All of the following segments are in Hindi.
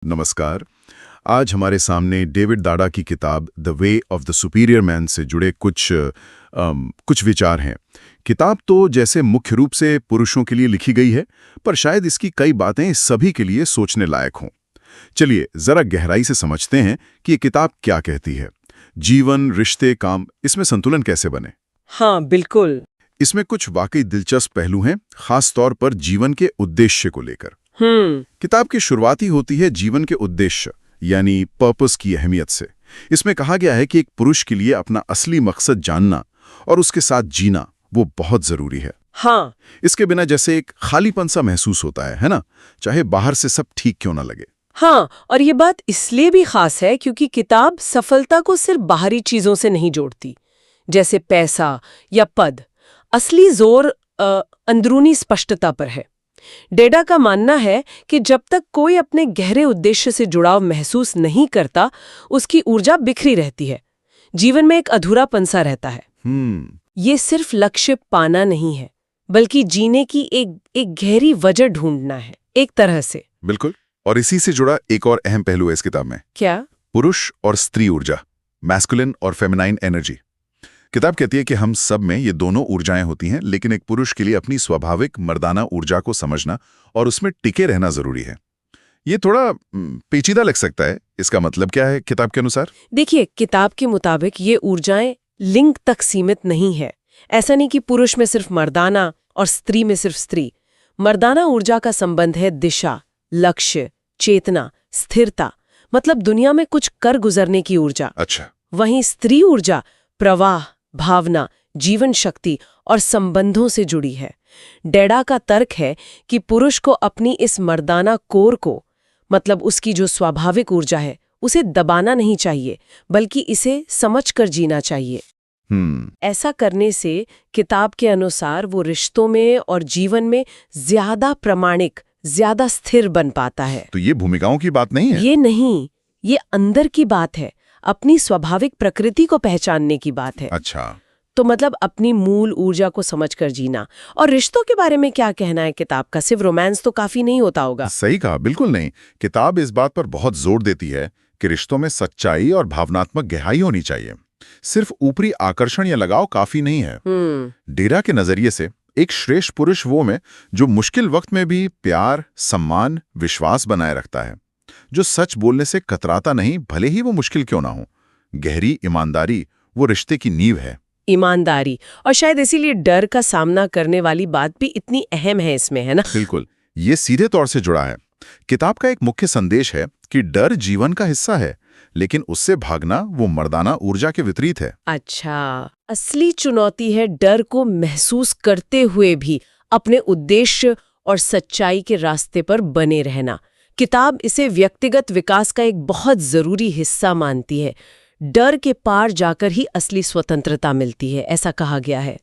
नमस्कार। आज हमारे सामने डेविड दाड़ा की किताब the way of the superior man से जुड़े कुछ विचार हैं। किताब तो जैसे मुख्य रूप से पुरुषों के लिए लिखी गई है, पर शायद इसकी कई बातें सभी के लिए सोचने लायक हों। चलिए जरा गहराई से समझते हैं कि ये किताब क्या कहती है। जीवन, रिश्ते, काम, इसमें संतुलन कैसे बने। हाँ, बिल्कुल। इसमें कुछ वाकई दिलचस्प पहलू हैं, खास तौर पर जीवन के उद्देश्य को लेकर। किताब की शुरुआत ही होती है जीवन के उद्देश्य यानी पर्पस की अहमियत से। इसमें कहा गया है कि एक पुरुष के लिए अपना असली मकसद जानना और उसके साथ जीना वो बहुत जरूरी है। हाँ, इसके बिना जैसे एक खालीपन सा महसूस होता है ना, चाहे बाहर से सब ठीक क्यों ना लगे। हाँ, और ये बात इसलिए भी खास है क्योंकि किताब सफलता को सिर्फ बाहरी चीजों से नहीं जोड़ती, जैसे पैसा या पद। असली जोर अंदरूनी स्पष्टता पर है। डेडा का मानना है कि जब तक कोई अपने गहरे उद्देश्य से जुड़ाव महसूस नहीं करता, उसकी ऊर्जा बिखरी रहती है, जीवन में एक अधूरापन सा रहता है। ये सिर्फ लक्ष्य पाना नहीं है, बल्कि जीने की एक गहरी वजह ढूंढना है, एक तरह से। बिल्कुल। और इसी से जुड़ा एक और अहम पहलू है इस किताब में। क्या? पुरुष और स्त्री ऊर्जा, मैस्कुलिन और फेमिनाइन एनर्जी। किताब कहती है कि हम सब में ये दोनों ऊर्जाएं होती हैं, लेकिन एक पुरुष के लिए अपनी स्वाभाविक मर्दाना ऊर्जा को समझना और उसमें टिके रहना जरूरी है। ये थोड़ा पेचीदा लग सकता है। इसका मतलब क्या है किताब के अनुसार? देखिए, किताब के मुताबिक ये ऊर्जाएं लिंग तक सीमित नहीं है। ऐसा नहीं कि पुरुष में सिर्फ मर्दाना और स्त्री में सिर्फ स्त्री। मर्दाना ऊर्जा का संबंध है दिशा, लक्ष्य, चेतना, स्थिरता, मतलब दुनिया में कुछ कर गुजरने की ऊर्जा। अच्छा। वहीं स्त्री ऊर्जा प्रवाह, भावना, जीवन शक्ति और संबंधों से जुड़ी है। डेडा का तर्क है कि पुरुष को अपनी इस मर्दाना कोर को, मतलब उसकी जो स्वाभाविक ऊर्जा है, उसे दबाना नहीं चाहिए, बल्कि इसे समझकर जीना चाहिए। ऐसा करने से किताब के अनुसार वो रिश्तों में और जीवन में ज्यादा प्रामाणिक, ज्यादा स्थिर बन पाता है। तो ये भूमिकाओं की बात नहीं है? ये नहीं, ये अंदर की बात है, अपनी स्वाभाविक प्रकृति को पहचानने की बात है। अच्छा। तो मतलब अपनी मूल ऊर्जा को समझकर जीना। और रिश्तों के बारे में क्या कहना है किताब का? सिर्फ रोमांस तो काफी नहीं होता होगा। सही कहा, बिल्कुल नहीं। किताब इस बात पर बहुत जोर देती है कि रिश्तों में सच्चाई और भावनात्मक गहराई होनी चाहिए। सिर्फ ऊपरी आकर्षण या लगाव काफी नहीं है। डेरा के नजरिए से एक श्रेष्ठ पुरुष वो में जो मुश्किल वक्त में भी प्यार, सम्मान, विश्वास बनाए रखता है, जो सच बोलने से कतराता नहीं, भले ही वो मुश्किल क्यों ना हो। गहरी ईमानदारी वो रिश्ते की नींव है। ईमानदारी, और शायद इसीलिए डर का सामना करने वाली बात भी इतनी अहम है इसमें, है ना? बिल्कुल, ये सीधे तौर से जुड़ा है। किताब का एक मुख्य संदेश है कि डर जीवन का हिस्सा है, लेकिन उससे भागना वो मर्दाना ऊर्जा के विपरीत है। अच्छा, असली चुनौती है डर को महसूस करते हुए भी अपने उद्देश्य और सच्चाई के रास्ते पर बने रहना। किताब इसे व्यक्तिगत विकास का एक बहुत जरूरी हिस्सा मानती है। डर के पार जाकर ही असली स्वतंत्रता मिलती है, ऐसा कहा गया है।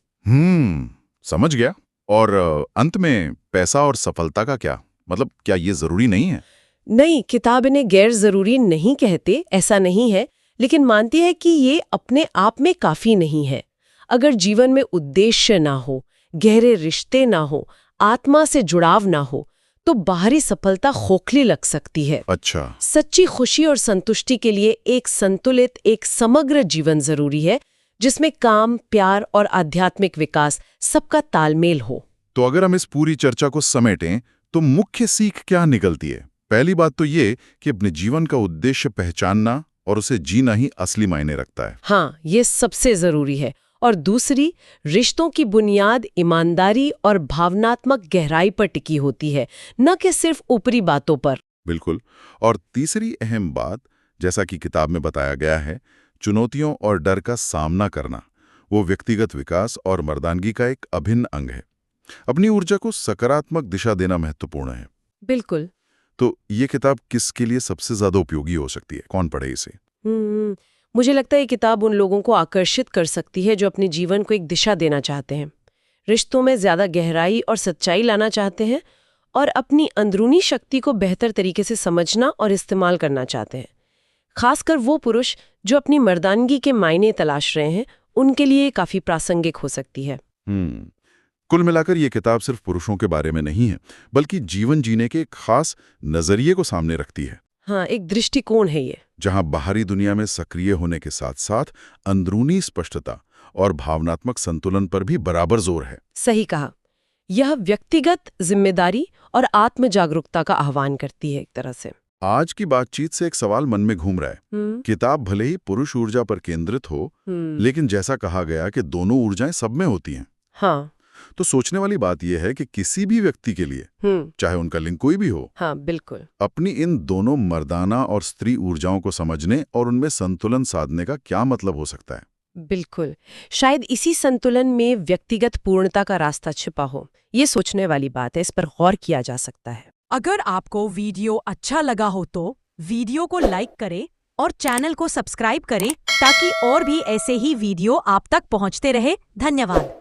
समझ गया। और अंत में पैसा और सफलता का क्या मतलब, क्या ये जरूरी नहीं है? नहीं, किताब इन्हें गैर जरूरी नहीं कहते, ऐसा नहीं है, लेकिन मानती है कि ये अपने आप में काफी नहीं है। अगर जीवन में उद्देश्य ना हो, गहरे रिश्ते ना हो, आत्मा से जुड़ाव ना हो, तो बाहरी सफलता खोखली लग सकती है। अच्छा। सच्ची खुशी और संतुष्टि के लिए एक संतुलित, एक समग्र जीवन जरूरी है, जिसमें काम, प्यार और आध्यात्मिक विकास सबका तालमेल हो। तो अगर हम इस पूरी चर्चा को समेटें तो मुख्य सीख क्या निकलती है? पहली बात तो ये कि अपने जीवन का उद्देश्य पहचानना और उसे जीना ही असली मायने रखता है। हाँ, ये सबसे जरूरी है। और दूसरी, रिश्तों की बुनियाद ईमानदारी और भावनात्मक गहराई पर टिकी होती है, न कि सिर्फ ऊपरी बातों पर। बिल्कुल। और तीसरी अहम बात, जैसा कि किताब में बताया गया है, चुनौतियों और डर का सामना करना वो व्यक्तिगत विकास और मर्दानगी का एक अभिन्न अंग है। अपनी ऊर्जा को सकारात्मक दिशा देना महत्वपूर्ण है। बिल्कुल। तो ये किताब किसके लिए सबसे ज्यादा उपयोगी हो सकती है? कौन पढ़े इसे? मुझे लगता है ये किताब उन लोगों को आकर्षित कर सकती है जो अपने जीवन को एक दिशा देना चाहते हैं, रिश्तों में ज्यादा गहराई और सच्चाई लाना चाहते हैं, और अपनी अंदरूनी शक्ति को बेहतर तरीके से समझना और इस्तेमाल करना चाहते हैं। खासकर वो पुरुष जो अपनी मर्दानगी के मायने तलाश रहे हैं, उनके लिए काफी प्रासंगिक हो सकती है। कुल मिलाकर ये किताब सिर्फ पुरुषों के बारे में नहीं है, बल्कि जीवन जीने के एक खास नजरिए को सामने रखती है। हाँ, एक दृष्टिकोण है ये। जहां बाहरी दुनिया में सक्रिय होने के साथ साथ अंदरूनी स्पष्टता और भावनात्मक संतुलन पर भी बराबर जोर है। सही कहा। यह व्यक्तिगत जिम्मेदारी और आत्म जागरूकता का आह्वान करती है एक तरह से। आज की बातचीत से एक सवाल मन में घूम रहा है। किताब भले ही पुरुष ऊर्जा पर केंद्रित हो, लेकिन जैसा कहा गया कि दोनों ऊर्जाएं सब में होती हैं। हाँ। तो सोचने वाली बात यह है कि किसी भी व्यक्ति के लिए, चाहे उनका लिंग कोई भी हो, हाँ, बिल्कुल, अपनी इन दोनों मर्दाना और स्त्री ऊर्जाओं को समझने और उनमें संतुलन साधने का क्या मतलब हो सकता है। बिल्कुल। शायद इसी संतुलन में व्यक्तिगत पूर्णता का रास्ता छिपा हो। ये सोचने वाली बात है, इस पर गौर किया जा सकता है। अगर आपको वीडियो अच्छा लगा हो तो वीडियो को लाइक करें और चैनल को सब्सक्राइब करें ताकि और भी ऐसे ही वीडियो आप तक पहुंचते रहे। धन्यवाद।